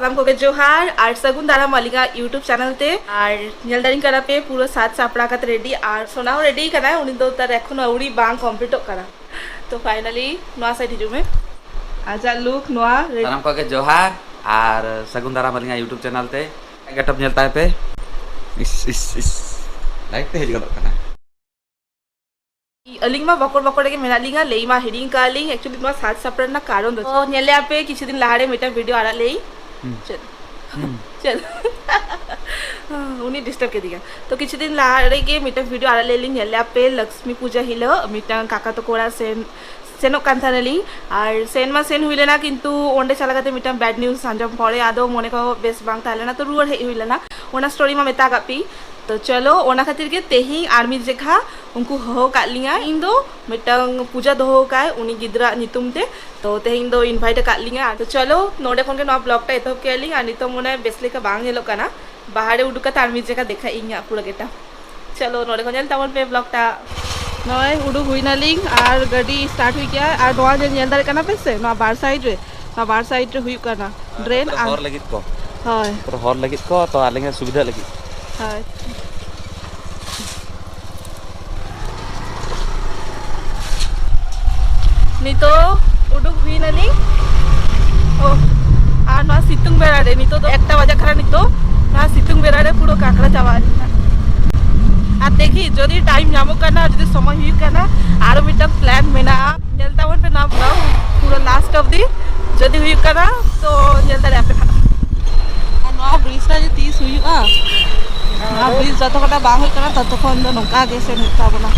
सालाम को जोहार और सगुन दारा मालिका यूट्यूब चैनल ते और नेल दारिंग करा पे पूरा साथ सापड़ा का रेडी और सोनाओ रेडी करा है उन्हीं दो तर एखन अउरी बांग कंप्लीट करा तो फाइनली नोआ साइड हिजु में आजा लुक नोआ सालाम को जोहार और सगुन दारा मालिका यूट्यूब चैनल ते गेटअप नेलता पे इस लाइक ते हेज गदो कना अलिंग मा बकोर बकोर के मेना लिंगा लेई मा हेडिंग का लिंग एक्चुअली नोआ साथ सापड़ा ना कारण दो तो नेले आपे किछि दिन लाहारे मेटा वीडियो आरा लेई चल उन्हीं डिस्टर्ब के दिया तो किसी दिन लारे के मीटर वीडियो आरा ले लिंग हेल्ला पे लक्ष्मी पूजा हिलो मीटर काका तो कोड़ा सेनो कांथानली और सेन मा सेन हुइले ना किंतु ओंडे चलागाते मीटर बैड न्यूज संजम पड़े आदो मने को बेस बांग ताले ना तो रुअर हुइले ना ओना स्टोरी मा मेता गापी तो चलो ओना खातिर के तेही आर्मी जेखा उनको हो का लिया इन दो मिटंग पूजा दो का उनी गिद्रा नितुम ते तो तेही दो इनवाइट का लिया तो चलो नोडे कोन के नो ब्लॉग टा एतो के लिंग आनी तो मोने बेसले का बांग हेलो काना बाहरे उडुका आर्मी जेखा देखा इया पूरा गेटा चलो नोडे कोन तमन पे ब्लॉग टा नय उडु हुइना लिंग और गाड़ी स्टार्ट हुई गया और नोआ जे नेल दारे काना पेसे नो बार साइड रे हुई काना ड्रेन हर लगित को हाय पर हर लगित को तो आलेंगे सुविधा लगी हाय नितो उडुक हुई नाली ओ आ ना सितुंग बेरा रे नितो तो एकटा बजा खरा नितो ना सितुंग बेरा रे पुरो काकड़ा चावा आ देखी जदी टाइम जामो करना जदी समय हुई करना आरो मिटम प्लान मेना नेलता वन पे ना ब्लॉग पूरा लास्ट ऑफ दी जदी हुई करना तो नेलता रे पे आ नो ब्रिज ता जे 30 हुई आ ब्रिज जतो कटा बांग हुई करना ततो खन दो नका गेसे निता बना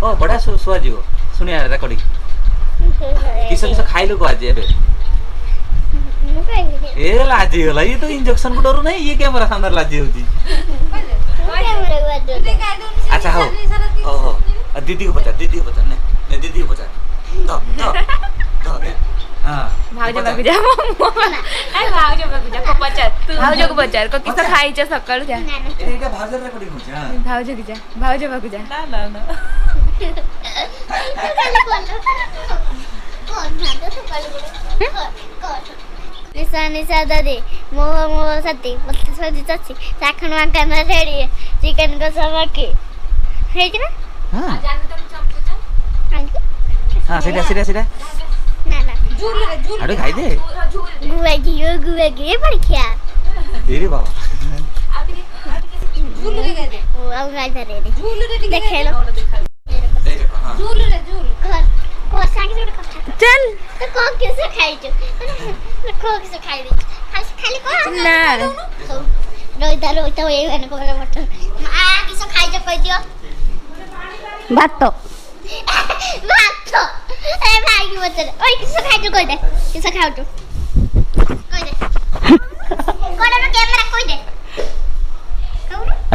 ओ बड़ा सुआ जीव सुनिया रेकॉर्डिंग किस खाई लो को आज एबे ए लाजी होला ये तो इंजेक्शन को डरो नहीं ये कैमरा सामने लाजी होती अच्छा हो ओहो दीदी को बता ने दीदी को बता दो हां भाउजो बागु जा ए भाउजो बागु जा को पचार तू भाउजो को पचार को किस खाई छ सकाळ जा एटा भाउजो रेकॉर्डिंग हो जा भाउजो की जा भाउजो बागु जा ना निशा दादी मोह सती सदी चची चाखण वांका ना रेडी चिकन को सबके है कि ना हां जाने तुम चप हां सीधा ना झूल अरे खाई दे गुआ की बढ़िया तेरे बाबा झूल रे दे ओ अब गाय रे झूल रे देखे लो झूल को सांगे से चल तो को कैसे खाई छ को कैसे खाई दे खाली को ना रोइता ये भने को मटन आ किस खाई छ कह दियो भात ए भाई की बच्चा ओए किस खाई छ कह दे किस खाऊ छ कह दे कोन न कैमरा कह दे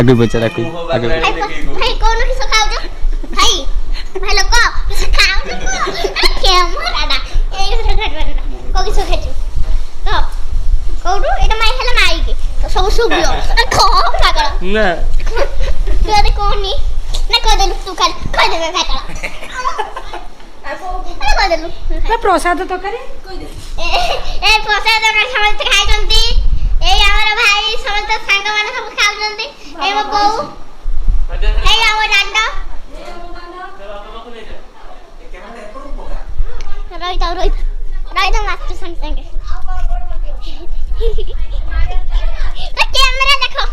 आगे बच्चा आगे भाई कौन किस खाऊ छ भाई हेलो को किस खाऊ छ कैमरा ना ए को किस खाई छ तो कौडु एटा माई हेला माई के तो सब सुबियो खो पागल ना तू अरे कोनी ना कह दे तू खाली कह दे कह दे ना प्रसाद तो करे ए प्रसाद तो समस्त खाई जंती ए हमर भाई समस्त संग माने सब खाऊ जंती ए मो बहू ए हमर डांडा रोई तो मास्टर संग तो कैमरा देखो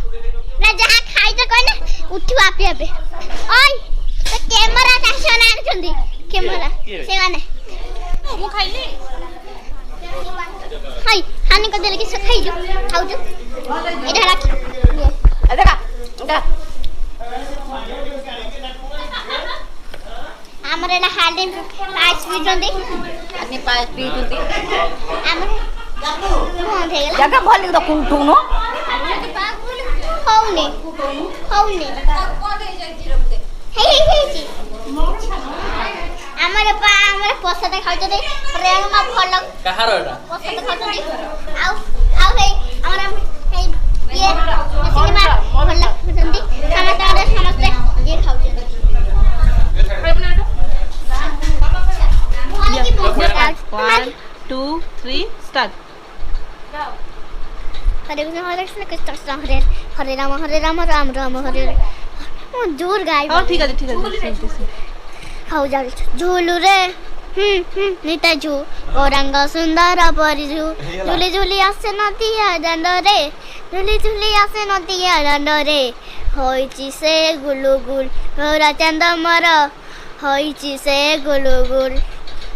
ना जहां खाई तो कोन उठू आपे आपे ओय तो कैमरा देखो ना जल्दी कैमरा से माने मु खाइले हाय हानि को देले कि से खाइ जो खाउ जो एटा राख देखा हमरे ना हाले पास पी जंदी अनि पास पी जंदी हमरे जगह भले तो कुटुनो होउने ହଉନି ହେଇଛି ଆମର ପ୍ରସାଦ ଖାଉଛନ୍ତି ପ୍ରେମ ଭଲ କାହାର ଏଟା ପ୍ରସାଦ ଖାଉଛନ୍ତି ଆଉ ହେଇ ଆମର ହେଇ ଇଏ ସିନେମା ଭଲ ଖାଉଛନ୍ତି ସମସ୍ତେ ଇଏ ଖାଉଛନ୍ତି ଭଲ କି ମଜା 1 2 3 start हरे कृष्ण कृष्ण कृष्ण हरे राम राम राम हरे जोर गाय हां ठीक है खाऊ जा झूलू रे नीता झू औरंग सुंदर परिझू झूली झूली आसे नदिया दांड रे झूली झूली आसे नदिया दांड रे होइची से गुलुगुल गौरा चांद मर होइची से गुलुगुल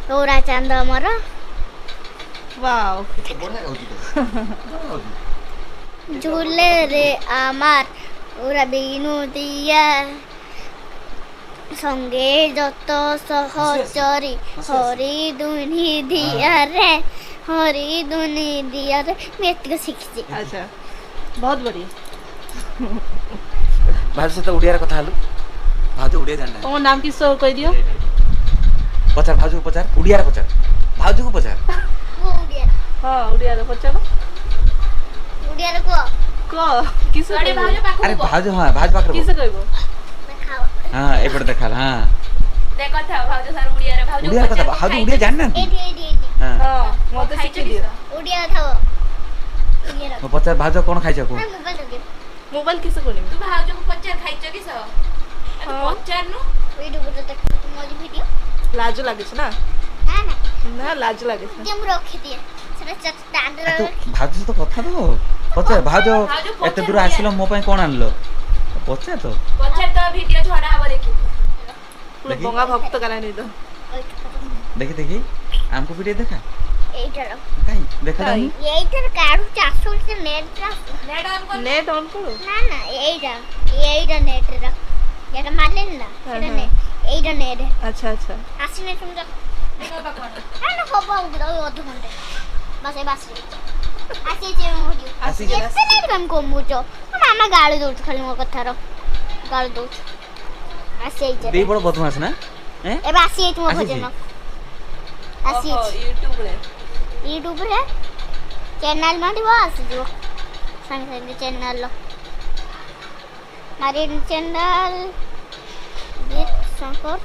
गौरा चांद मर वाओ झूले रे आमार ओरा बिनु दिया संगे যত सहचरी हरि दुनी दिया रे हरि दुनी दिया रे मैं इतने सीखी अच्छा बहुत बढ़िया भाज से तो उड़िया रे कथा हलु भाज उड़िया जानना तुम नाम किस कह दियो पचार भाज को पचार उड़िया रे पचार भाज को पचार वो उड़िया हां उड़िया रे पचारो उड़िया रे को किस अरे भाज हां भाज पाकर किस कहबो खाओ हां एपड़ देखाल हां देखो था भाउज सर उड़िया रे भाउज उड़िया कथा भाज उड़िया जानना एडी हां हां मते सिखि दियो उड़िया था उड़िया रे वो पचार भाज कोन खाइ छको मोबाइल दे मोबाइल किस कोनी तू भाउज को पचार खाइछ कि स पचार नु वीडियो को देख मोजी वीडियो लाज लागे ना ना ना लाज लागे जे हम रखी दिए सेटा स्टैंड तो भाज तो कथा दो पचार भाज एते दूर आसिलो मो पई कोन आनलो पचार तो वीडियो छोड़ा हबो देखि पूरा बंगा भक्त करानी तो देखि देखि हमको वीडियो देखा एइटर काई देखा काई? जानी एइटर काडू चासो से नेट नेट ऑन करो ना एइटा नेट रा याटा मारले ना सेटा हाँ। नेट एइटा नेट अच्छा अच्छा आसी ने तुम ना होबो अध घंटे बस आसी जे मोडियो आसी एते नेट काम कोमुचो मामा गाଳି दउछ खाली मो कथार गाଳି दउछ आसी जे दे बड़ बदमाश ना हैं एबे आसी तुम आसी भजन जी। आसी यूट्यूब रे यूट्यूब रे चैनल माडी वास जो संग संग चैनल लो मारी चैनल गीत शंकर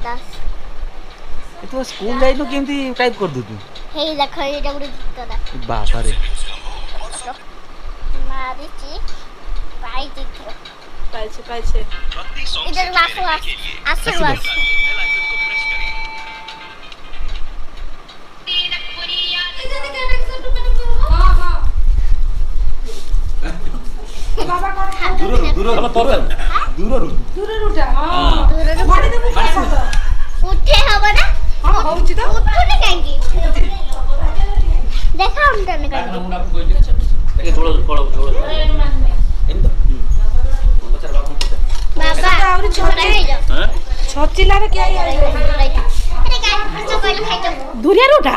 दास तू स्कूल जाई तो केमती टाइप कर दू तू हे देखो एटा गुडी जितदा बाप रे मारी ची पाई चित्र पाइछे इधर वास आशीर्वाद उठे हबो ना हां होउची तो उठने कांगी देखा हम तने कांगी बाबा छोटा है जो छचिला रे क्या अरे काय किस कोइल खाइ तो दुरिया रोटा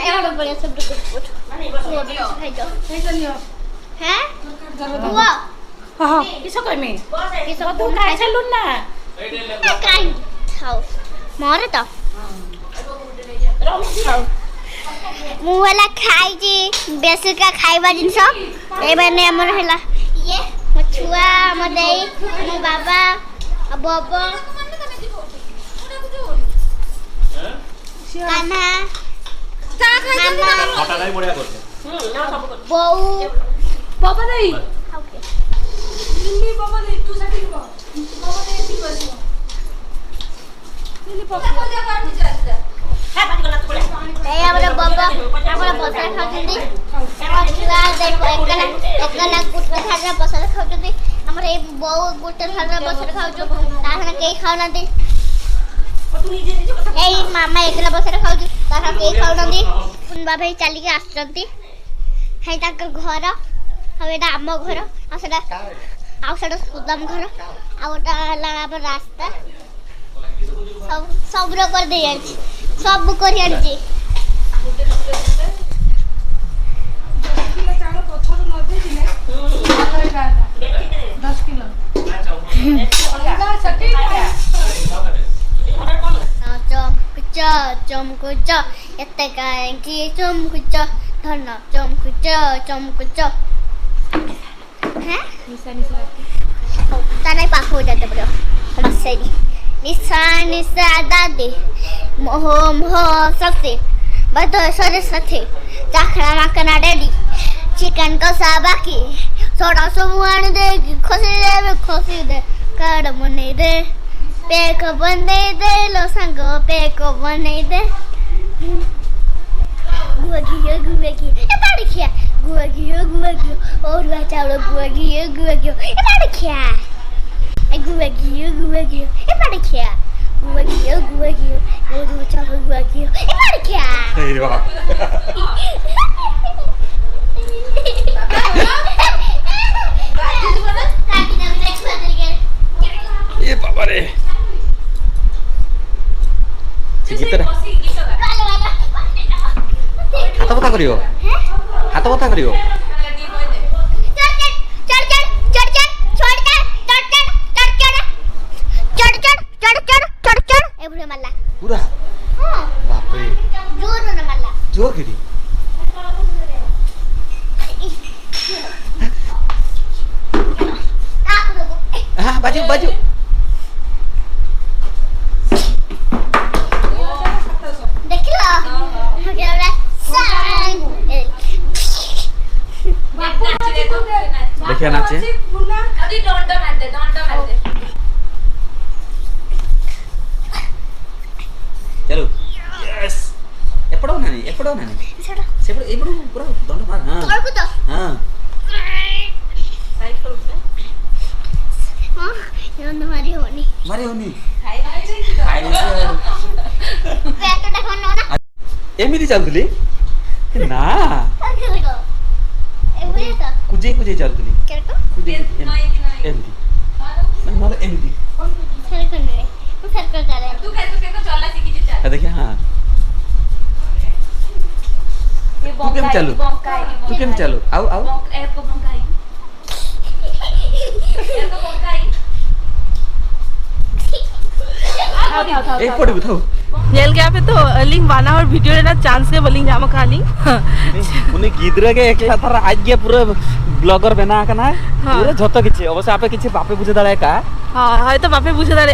एवढं बघा सब कुछ खाइ तो हैं हुआ हां किस कहमे किस तू खाइ छलुन ना काई खाओ मारे तो खाओ ମୁଁ ହେଲା ଖାଇଛି ବେଶୀକା ଖାଇବା ଜିନିଷ ଏମାନେ ଆମର ହେଲା ଇଏ ମୋ ଛୁଆ ମୋ ଦେଇ ମୋ ବାବା ଆଉ ବବ କାହ୍ନା ମାମା ବୋଉ बाबा देई लिली बाबा देई तू साथी को बाबा देई ठीक बस लिली बाबा এই আমরা বাবা আমরা বসে খাচ্ছি আমার ছুয়া দেখো একলা কুটে খাজা বসে খাচ্ছি আমরা এই বউ গুটে খাজা বসে খাউছো তাহলে কেই খাওনাନ୍ତି এই মামা একলা বসে খাউছো তাহলে কেই খাওনাନ୍ତି বাবা ভাই চালিকে আসছନ୍ତି হেই তাଙ୍କର ଘର ଆଉ ଏଟା ଆମ ଘର ଆଉ ସେଟା ସୁଦାମ ଘର ଆଉ ଏଟା ହେଲା ଆମ ରାସ୍ତା ସବୁ କରି ଦେଇ ଆଣିଛି सब କରି ଆଣିଛି ଚାଳ ପଛରୁ ନଦୀ 점구죠 여태가 인기 점구죠 더너 점구죠 Tanay pa ako dito bro. Masay. Nisa dadi. Moho sakti. Bato sore sakti. Jakhana makana ready. Chicken kosa baki. Soda someone de khosi de kar mone de. Peko bande de lo sango peko bande de. Guagi. E pare kia. Guagi. Or chawlo guagi. E pare kia. Guagi. E pare kia. Guagi. Or chawlo guagi. E pare kia. Hey, wow. ये बाबा रे गीतटा हाथ बता करियो पूरा बाप रे जोर गिरी हाँ बाजू देखिए नाचे अभी डोंट मार दे चलो यस एपड़ो नानी सेपड़ो एपड़ो पूरा दंड मार हां साइड करो मारी होनी खाई एमिति चलुली ना कुजे चलुली कुजे एमिति मन मोर एमिति तू के चला सीखी चल देखिए हां ये तू केम चलू आओ एर को बंकाई एक पड़ी बताओ नेल गया पे तो लिंक बना और वीडियो लेना चांस के बोलिंग जामा खाली उन्हें गिद्रे के एकला थरा आज के पूरा ब्लॉगर बना कना पूरा झतो किछि अवश्य आपे किछि बापे बुझे दले का हां है तो बापे बुझे दारे